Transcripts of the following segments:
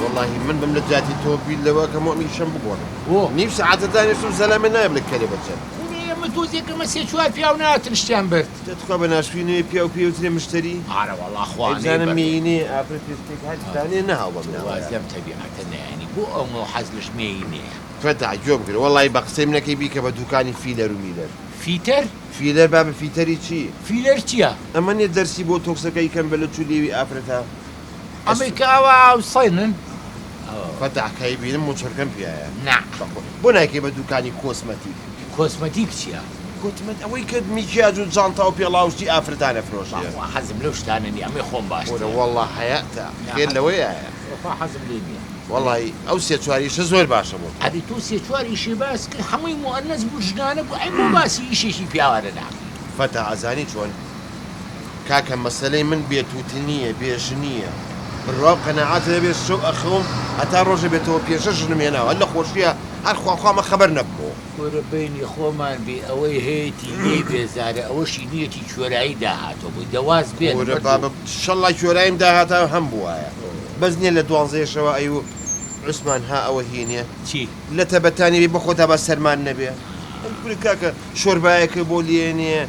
والله من بملجاتي توبي لو كمؤمن شنبقون نيف ساعات ثانية شو سلام النايم لك كلمة متوزيك مسي شوي فيها ونات نشتان برد تدخل بناشفيني بيو تري مشتري أنا والله أخواني أنا ميني أبرتستيك هاد ثاني نهاوب من وازم تبيعتنا يعني بو أمو حزلش ميني فتح جوب كده والله بقسي منك يبيك بدوكاني فيلر وميلر فيتر؟ فيلر باب فيتري شي فيلر تيا أما ندرسي بوتوكسك أي كم بلتشو لي أبرتها أمريكا وصينن فتح كايبين مو شركن فيها نعم بناكي بدوكاني كوسمتيك كوسمتيك تيا كوسمت أوي كد ميكياج وجانتا وبيلاوش دي أفرتانا فروش والله حزم لوش تانني أمي خون باش والله حياتها خير لويا حزم ليبيا والله أو سيتواري شزور باشا بو هذه تو سيتواري شي باس كل حمي مؤنث بوجدانه بو مو باسي شي فيها ولا نعم فتح عزاني شلون كاكا مسألة من بيتوتنية بيجنية بالراب قناعات بيش شو أخوهم حتى روج بيتو بيجش نمينا ولا خوش فيها هالخوا ما خبرنا بو وربيني خومان بي أوي هيتي ليبيا زارة أوشي نيتي شورعي داهاتو بو دواز بين ورباب إن شاء الله شورايم داهاتا هم بوايا بزني لدوان زي شوا أيو عثمان ها أو هينيا تي لا تبتاني بخوتها بس سلمان نبيه نقول كاكا شوربايك بوليني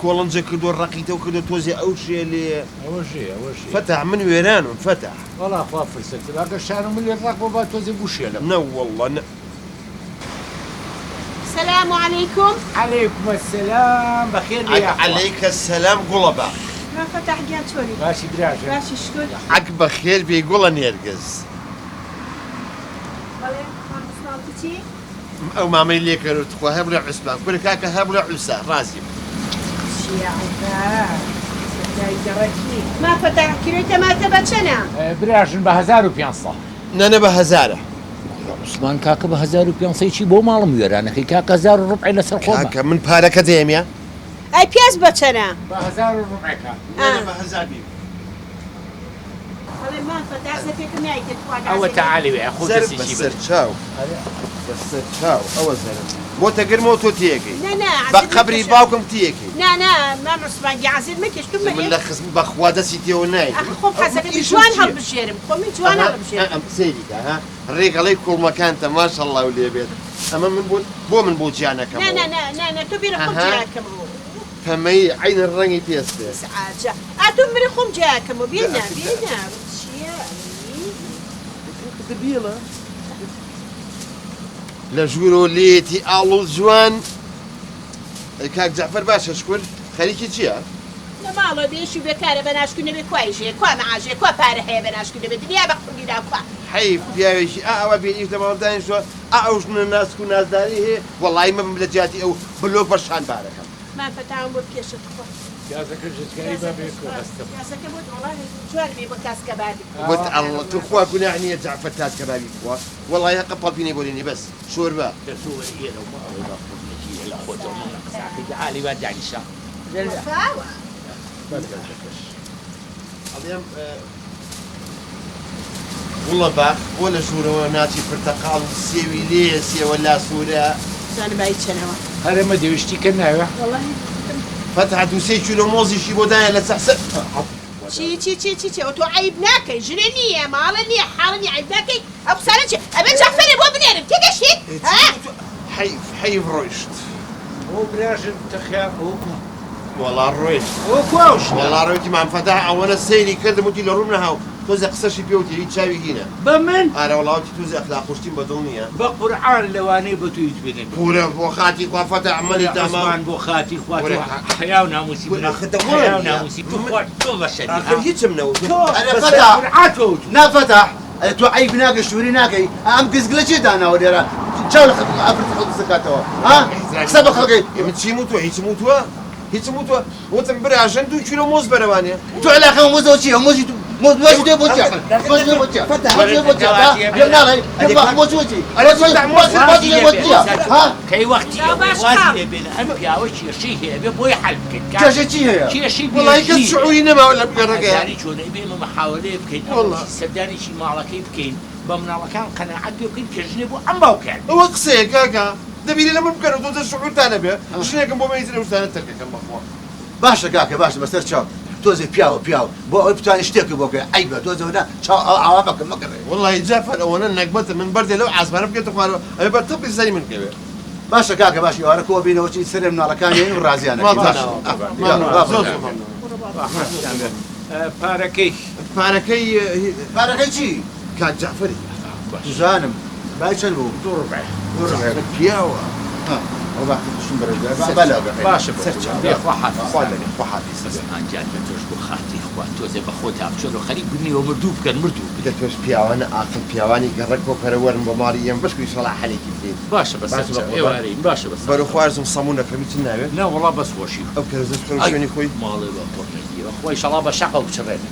كولنجا كدو الرقيته وكدو توزي أو شيء اللي أوشي فتح من ويرانو فتح والله أخوة فرصة تلاقى الشارع من اللي الرقبة بات توزي بوشي لهم نو والله السلام عليكم. عليكم السلام بخير يا عليك السلام قلبا ما فتح جات شوري ماشي براجع ماشي شكون حق بخير بيقول نرجس والله او ما عمل لي كانوا تخوا هبل عثمان كل كاكا هبل عسى رازي شي عفا ما فتح كريته ما تبتشنا براجع بهزار وبيانصة نانا بهزاره عثمان كاكا بهزار وبيانصة شي بو مالم يرانا كي كاكا زار وربع لسر خوما كاكا من بار اكاديميا اي بياس بتشنا بهزار وربع كا نانا بهزار بي والله ما فتح سفيك معي تتوانا أو تعالي يا أخوك زرب بس تشاو بس تشاو أو زرب مو تقر موتو تيجي لا بقبري باوكم تيجي لا ما عثمان جعزل مكش كم من لخص بخواده سيتي وناي أخوك حسك جوان هل بشيرم قومي جوان هل بشيرم سيدي ها الريق عليك كل مكان ما شاء الله ولي بيت أما من بو جانا كم لا تبي رقم جاكم فمي عين الرني بيسته سعادة أتمري خم جاكم بينا دبيلة لجورو ليتي آلو جوان كاك جعفر باشا شكر خليكي تشيا لا ماڵۆ بێشی بێکارە بەناشکوونە بێ کوایژێ کوا مەعاژێ کوا پارە هەیە بەناشکوونە بێ دنیا بەقڕگیدا کوا حیف پیاوێکی ئەوە بێنیش لە ماڵداین شوە ئەوشنە ناسک و نازداری هەیە وەڵی من لە جیاتی ئەو بلۆ بەشان بارەکەم من فتاوم بۆ پێشت خۆ جازەکە ژزگاری بە بێکۆ هەستم یاسەکە بۆت وەڵی جوان بێ بۆ کاسکە بابی وت الله تخوا گوناحنیە جعفر تاسکە بابی خوا وەڵی هەقە پەڵپینێ بۆلێنی بەس شۆربە دەسووەریە لەو ماڵەوە بەقڕگیە لە خۆتەوە قساکەی عالی وا دانیشە فاوە ئەڵێم وڵە باخ بۆ لە ژوورەوە ناچی پرتەقاڵ و سێوی لێ سێوە لا سوورە زانم بای چەنەوە هەرەمە دەویشتی کە ناوە فتح دووسێ کیلۆ مۆزیشی بۆ دایە لە سەحسە چی ئەو تۆ عیب ناکەی ژنە نییە ماڵە نییە حاڵە نیە عیب ناکەی ئەو قسانە چی ئەبێ جەعفەرێ بۆ بنێرم تێگەشتی حیف ڕۆیشت بۆ براژن تەخیا وەڵا ڕۆیشت کواوش وەڵا ڕۆیتی مان فتح ئەوەنە سەیری کردم وتی لە ڕوون نەهاو تۆزە قسەشی پێوتی هیچ چاوی هینە بە من ئارە وەڵاوتی توزە ئەخلاق خوشتیم بەدڵ نییە بە قورعان لەوانەیە بە تویت بێنێ پورە بۆ خاتی خوا فتح عمەلی دامان بۆ خاتی خوا حیا و ناموسی حیا و ناموسی تۆ بەشەری هیچم نەوت نافتح تو عیب ناکەی شووری ناکەی ئەم گزگلە چێ داناوە لێرە چاو لە ئەفرەت خەڵک زکاتەوە ها قسە بە خەڵکی چیم وتووە هیچم وتووە هیچم وتووە وتم براژن 2 کیلۆ مۆز بەرەوانێ تو علاقەم مۆزەوە چییە مۆزی مۆزی دێ بۆ چیە مۆزی دێ بۆ چیە مۆزی دێ بۆ چیە لێم ناڵێ مۆزی بۆ چی مۆزی دێ بۆ چیە ها کەی وەختی وازی لێ بێنە ئەم پیاوە کێشەی هەیە بێ بۆی حەل بکەین کێشە چی هەیە کێشەی وڵی کەس شعوری نەما لە بگەڕەکەی زانی چۆنەی بێمە محاولەیە بکەین سەردانێکی ماڵەکەی بکەین بە مناڵەکان قەناعەت پێ بکەین کە ژنێ بۆ ئەم باوکەن ئەوە قسەیە کاکە دەبیری لە من بکەن و تۆ شعورتانە بێ ژنێکم بۆ مەیترە وشتانە تەرکەکەم بەخوا باشە کاکە باشە بەسەر چاو تۆزی پیاوە بۆ ئەوەی بتوانانی شتێکی بۆکە عیبە تۆزەوەدا چاو ئاوامەکە مەکەڕێ والله جعفر ئەوەنە نەکبەتە من بەردێ لەو عازمانە بگێتە خوارەوە ئەوێ بەر تەپی زەری من کەوێ باشە کاکە باش ئێوارە کۆ بینەوەچی سەرێ مناڵەکانی و ڕازیانە پارەکەی چی؟ کاک جعفەری زانم بای چەند بوو؟ 2 ڕبع پیاوە باشە ئەنجان بە تۆش بۆ خاتی خوا تۆزێ بە خۆت هاچۆن و خەریک بنیەوە مردوو بکەن مردوو بدە تۆش پیاوانە ئاقل پیاوانی گەڕک بۆ پەرەوەرم بۆ ماڵی ئێم بەشکی شەڵا حەلێکی بدەین باشە بەسەر ئێوارەی باشە بەسەر بەرە خوارزم سەمونەکەمی چ ناوێت نا وەڵا بەس خۆشی ئەو کەرزە شوێنی خۆی ماڵێ بە پۆرنەگیرە خۆی شەڵا بە شەقە بچڕێن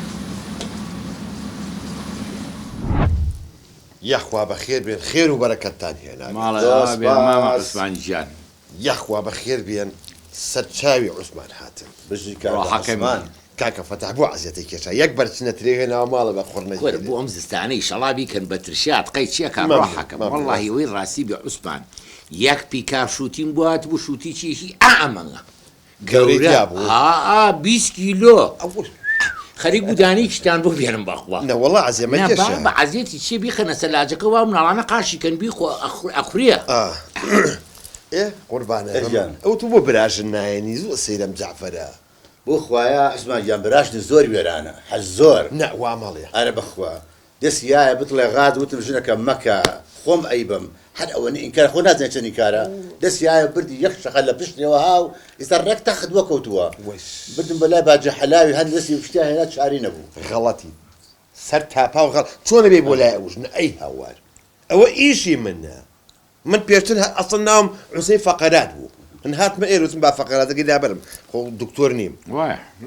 یەخوا بەخێر بێن خێر و بەرەکەتتان هێنا ماڵە مامە عوسمان گیان یەخوا بەخێر بێن سەر چاوی عوسمان هاتن بژی ڕاحەکەمان کاکە فەتح بۆ عەزیەتەی کێشا یەک بەرچنە ترێ هێناوە ماڵە بە وەرە بۆ ئەم زستانەی شەڵابی کەن بە ترشات قەی چیەکە ڕاحەکەم وەڵڵاهی ئەوەی ڕاستی بێ عوسمان یەک پیکار شووتیم بوات بوو شووتی چیشی ئامەنگە گەورەی بوو 20 کیلۆ خەریک بودانی شتان بۆ بێنم بەخوا نەوەڵا عەزیەمە کێشە بە عەزیەتی چێ بیخەنە سەلاجەکە وا مناڵانە قاشیکەن بیخۆ ئەخورێ ئێ قوربانە ئەو تو بۆ براژن نایەنی زوو سەیرەم جعفەرە بۆ خوایە عوسمان گیان براشت زۆر وێرانە حەز زۆر نە وا ماڵێ ئەرە بەخوا دەستی یایە بتڵێ غاد وتم ژنەکە مەکە خۆم ئەیبم هەر ئەوەنە ئینکار خۆ نازانێت چەندی کارە دەستی یایە بردی یەک شەقە لە پشتەوە هاو ئێستا ڕێک تا خدووە کەوتووە بردم بەلای باجە حەلاوی هەند دەستی پشتیا هێنا چاری نەبوو غەڵەتی سەر تاپا و غەڵ چۆنە بێ بۆ لای ئەوژنە ئەی هاوار ئەوە ئیشی منە من پێشتر ئەسڵ ناوم حوسەی فەقەرات بوو من هاتمە ئێرە با فەقەراتەکەی دابەرم خۆ دکتۆر نیم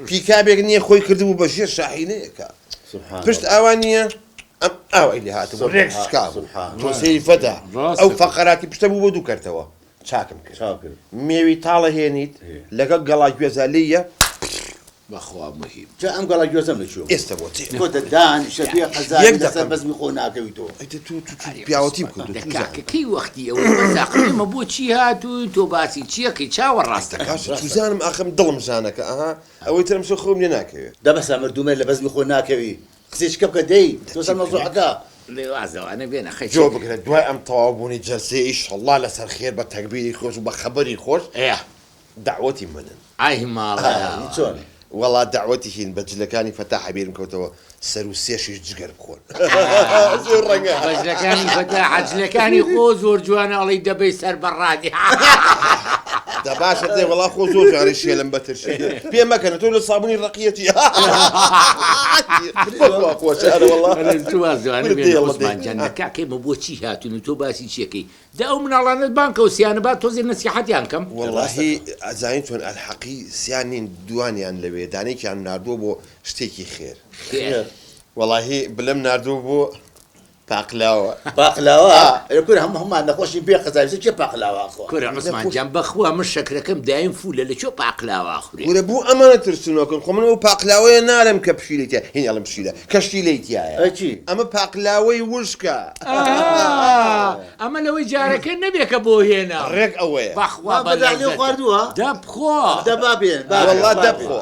پیکابێک نییە خۆی کردبوو بە ژێر شاحینەیەکە پشت ئاوان نییە ئەم ئاوای لێ هاتبوو ڕێک شکا بوو سەیری فەتا ئەو فەقەراتی پشتە بوو بۆ دوو کەرتەوە چاکم کرد مێوی تاڵە هێنیت لەگەڵ گەڵا گوێزالیە بەخوا مهم جا ئەم گەڵا گوێزەم نەچوو ئێستا بۆ چێ کۆتە دان شەبیە قەزای لەسەر بەزمی خۆ ناکەویتەوە پیاوەتیم کرد کاکەکەی وەختی ئەوە مەزاقمە بۆ چی هاتوو تۆ باسی چیەکەی چاوە ڕاستەکە توزانم ئاخەم دڵم ژانەکە ئەها ئەوەی ترم سۆ خۆم لێ ناکەوێت دەبەسە مردومێر لە بەزمی خۆ ناکەوی قسێچکە بکە دەی تۆسە مەزوعەکە لێوازەوانە بێنە خەی جۆ بگرێت دوای ئەم تەواوبوونی جەلسەی ئیشەڵڵا لەسەر خێر بە تەکبیری خۆش و بە خەبەری خۆش دعوەتی منن ئای ماڵە چۆن وەڵا دعوەتی هین بە جلەکانی فەتا حەبیرم کەوتەوە سەر و سێشیش جگەر بخۆن بەجلەکانی فەتا حەجلەکانی خۆ زۆر جوانە ئەڵی دەبەی سەر بەڕادی دا باشە دێ وەڵا خۆ زۆر جاری شێلم بەترشی پێ مەکەنە تۆ لە سابوونی ڕقیەتی وەڵڵانجان کاکەمە بۆچی هاتون و تۆ باسی چیەکەی دا ئەو مناڵانت بانکە و سییانە با تۆزێ نەسیحەتیان کەم وەڵاهی ئەزانین چۆن ئەلحەقی سییانین دوانیان لەوێ دانێکیان نردووە بۆ شتێکی خێر وەڵاهی بلم نردوو بۆ پاقلاوە کورە هەمان نەخۆشی بێ قەزایسە چێ پاقلاوە خۆ کورە عوسمانجان بەخوا من شەکرەکەم دایم فولە لە چۆ پاقلاوە خوری ورە بوو ئەمانە ترسنەکەن خۆ من ئەو پاقلاوەیە نارم کە پشیلێتە هین ئەڵم پشیلە کەشتی لەیتیایە ئەمە پاقلاوەی وشکە ئەمە لەوەی جارەکە نەبێکە بۆ هێنا ڕێک ئەوەیە بەخوا بەداڵی خواردووە دەبخۆ دەبا بێن وەڵڵا دەبخۆ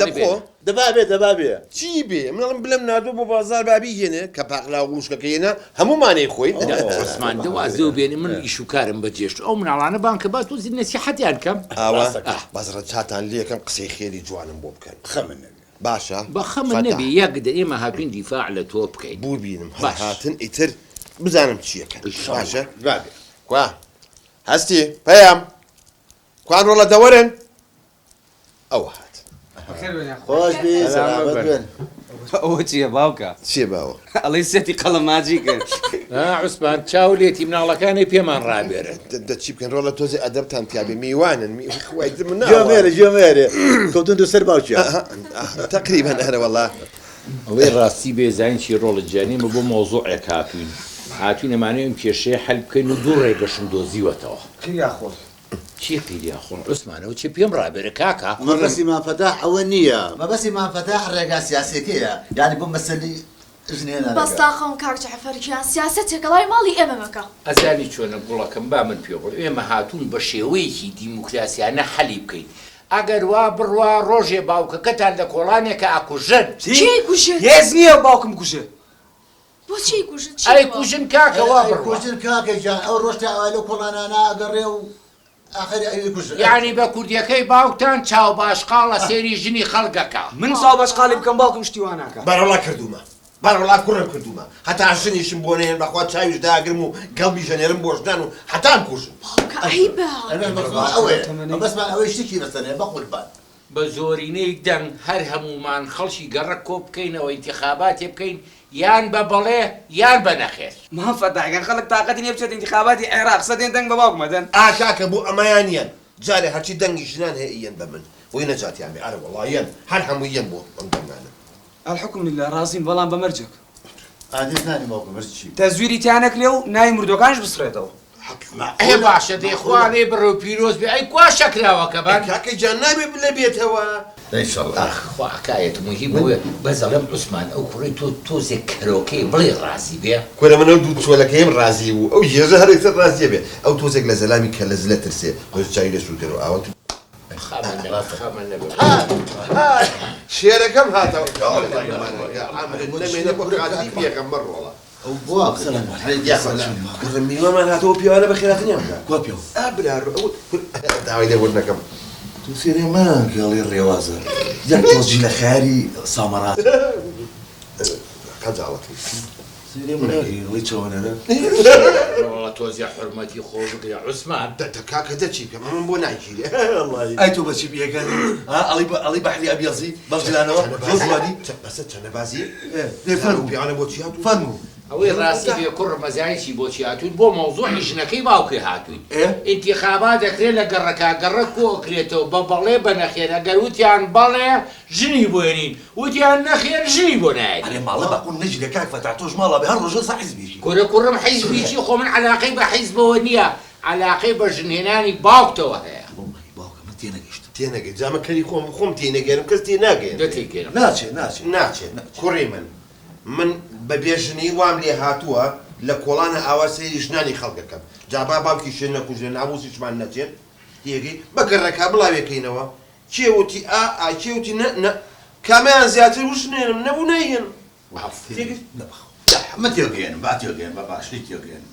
دەبخۆ دەبا بێ چی بێ منڵم بلم نردوو بۆ بازار بابی هێنێ کە پاقلا وشکەکە هێنا هەمومانەی خۆی عوسمان دەوازێ و بێنی من ئیشوکارم بەجێشت ئەو مناڵانە بانکە با تۆزی نەسیحەتیان کەم ئاوا بەزڕە چاتان لێکم قسەی خێری جوانم بۆ بکەن خەمن باشە بە خەمە نەبی یەک دە ئێمە هاتوین دیفاع لە تۆ بکەین بوو بینم هاتن ئیتر بزانم چیەکە باشە کوا هەستی پەیام کوان ڕۆڵە دەوەرن ئەو هات خۆش بێ سەلامەت بێن ئەوە چییە باوکە چێ باوە ئەڵی سێتی قەڵەماجی کرد عوسمان چاو لێتی مناڵەکانی پێمان ڕابێرن دەچی بکەن ڕۆڵە تۆزی ئەدەبتان پیاێ میوانن من ژێمێرە کەوتن دو سەر باوچە تقریبا هەرەوەڵا ئەوەی ڕاستی بێزانکی ڕۆڵە جانیمە بۆ مۆزوعێک هاتوین هاتوین ئەمانەیەم کێشەیە هەل بکەین و دوو ڕێگەشم دۆزیوەتەوە چی قیدیا خۆن عوسمانەوە چی پێم ڕابێرە کاکە مەبەسی مافەتاح ئەوە نییە مەبەسی مافەتاح ڕێگا سیاسەکەیە یعنی بۆ مەسەلی ژنێنە بەستاخەم کاک جەعفەرجیان سیاسەتێکە لای ماڵی ئێمە مەکە ئەزانی چۆنە گوڵەکەم با من پێ بڵێ ئێمە هاتوون بە شێوەیەکی دیموکراسیانە حەلی بکەین ئەگەر وا بڕوا ڕۆژێ باوکەکەتان لە کۆڵانێکە ئاکوژن چی کوژن؟ هێز نییە باوکم کوژە بۆچی کوژن؟ ئەی کوژن کاکە وا بڕوا کوژن کاکەجان ئەو ڕۆژتا ئەوە لە کۆڵانانە ئەگەڕێ و ئاخری ئەوی کوژن یعنی بە کوردیەکەی باوکتان چاو باشقاڵە سێری ژنی خەڵگەکە من ساڵ بەشقاڵی بکەم باوکم شتیواناکە بەرەڵا کردومە بەرەڵا کوڕم کردومە هەتا ژنیشم بۆ نێن بەخوا چاویش داگرم و گەڵبی ژەنێرم بۆ ژدان و هەتان کوژن عیبە بەسمان ئەوەی شتێکی بەسەنێ بەخولبان بە زۆرینەی دەنگ هەر هەمومان خەڵکی گەڕە کۆ بکەینەوە ئینتیخاباتێ بکەین یان بە بەڵێ یان بە نەخێر ما فەتاگەن خەڵک تااقەتی نیە بچێت انتخاباتی عێراق سەدێن دەنگ بە باوکمەدەن ئاکاکە بۆ ئەمایانیان جارێ هەرچی دەنگی ژنان هەیە ئیەن بە من وی نەجاتیان بێ ئەرە وەڵایەن هەر هەموو یەن بۆ ئەم دەنگانە الحکم لله ڕازین بەڵام بەمەرجێک ئادێت نانی باوکم هەرچی چی تەزویری تیانەک لێ و نای مردۆکانش بسڕێتەوە ئێ باشە دەیخوانێ بڕە و پیرۆز بێ ئەی کوا شەکراوەکە بان کاکە جان نابێ بلە بێتەوە خواکایەت مهم بووە بەزەڵم عوسمان ئەو کوڕی تۆ تۆزێک کەرۆکەی بڵێ ڕازی بێ کورە منە دوو چۆلەکەیم ڕازی بوو ئەو ژێژە هەرێکتر ڕازیە بێ ئەو تۆزێک لە زەلامی کە لە زلە ترسێ خۆش چای لە سووتێر و ئاوەت شێرەکەم هاتەوە نەمێنە بۆ خاتی پێغەمبەر ڕۆڵە ئەو بۆ میوەمان هاتەوە پیاوانە بە خێراتنیان کوا پێ برار داوای لێوەرنەکەم تو سێرێمان گەڵی ڕێوازە یەک تۆزی لە خیاری سامەرات قەجاڵەتی سێرێمەڵی چاوانەرە تۆزی حرمەتی خۆ بگرە عوسمان کاکە دەچی پێ من بۆ ناگیرێ ئای تۆ بەچی بیەکانی ئەڵی بەحری ئەبیەزی بەڵجلانەوە زۆزوادی بەسە چەنە بازی فەرموو پیاوانە بۆچی هاتوو فەرموو ئەوەی ڕاستی بێ کوڕ مەزایکی بۆچی هاتوون بۆ مەوزوعی ژنەکەی باوکێ هاتووین ئینتیخابات دەکرێت لە گەڕەکە گەڕە کۆکرێتەوە بە بەڵێ بە نەخێر ئەگەر وتیان بەڵێ ژنی بۆێنین وتیان نەخێر ژنی بۆ نایە ئەرێ ماڵە بەقون نەجی لە کاک فەتا تۆش ماڵە بە هەر ڕۆژە سا حیزبیشی کوڕە کوڕم حیزبیشی خۆ من عەلاقەی بە حیزبەوە نییە عەلاقەی بە ژنهێنانی باوکتەوە هەیە باوکە من تێنەگەیشت تێنەگەی جامەکەری خۆم تێنەگەرم کەس تێ ناگەێن دەتێکێنم ناچێت کوڕی من بە بێژنی وام لێ هاتووە لە کۆڵانە ئاوا سەیری ژنانی خەڵکەکەم جابا باوکی شوێن نەکوژێن ناموسیشمان نەچێت تێگەی بەگەڕەکە بڵاوێکەینەوە کێوتی کێوتی کامیان زیاتر وشنێنم نەبوو نەیەن من تێگەێنم با تێگەێن بە باشی تێگەێن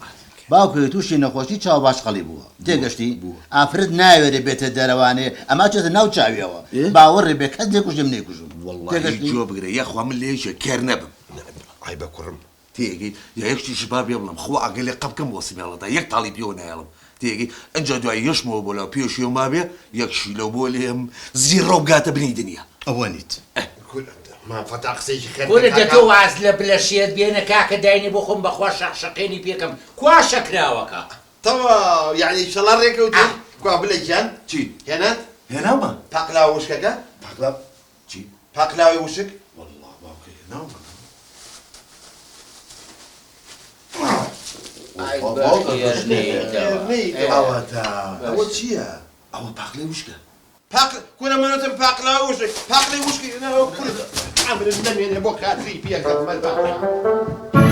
باوکە تووشی نەخۆشی چاو باشقەڵی بووە تێگەشتی ئافرەت ناوێرە بێتە دەرەوانێ ئەما چێتە ناو چاویەوە باوەڕێ بێ کەس لێکوژم نێکوژم وەڵڵی جۆ بگرێ یەخوا من لێشە کێر نەبم ئای بە کوڕم تێگەی یەکشتی شبا بێ بڵم خۆ ئەگەلێ قەبکەم بۆ سیمێڵەدا یەک تاڵی پێوە نایڵم تێگەی ئەنجا دوای یەشمەوە بۆ لەو پێشیەوە ما بێ یەکشی لەو بۆ لێم زیڕۆ بگاتە بنی دنیا ئەوە نیت فەتا قسەیکی خێر کوڕە دەتۆ واز لە بلەشێت بێنە کاکە داینی بۆ خۆم بەخوا شەقشەقێنی پێکەم کوا شەکراوەکە تەوا یعنی شەڵا ڕێکەوتی کوا بلەیان چی هێنات هێناومە پاقلاوە وشکەکە پاقلا چی پاقلاوی وشک والله باوکە هێناومە ئەوەتە ئەوە چییە؟ ئەوە پاقلێ وشکە کورە منوتم پاقلاوە وشک پاقلی وشکی ئەمرن نەمێنێ بۆ کاتری پێکەم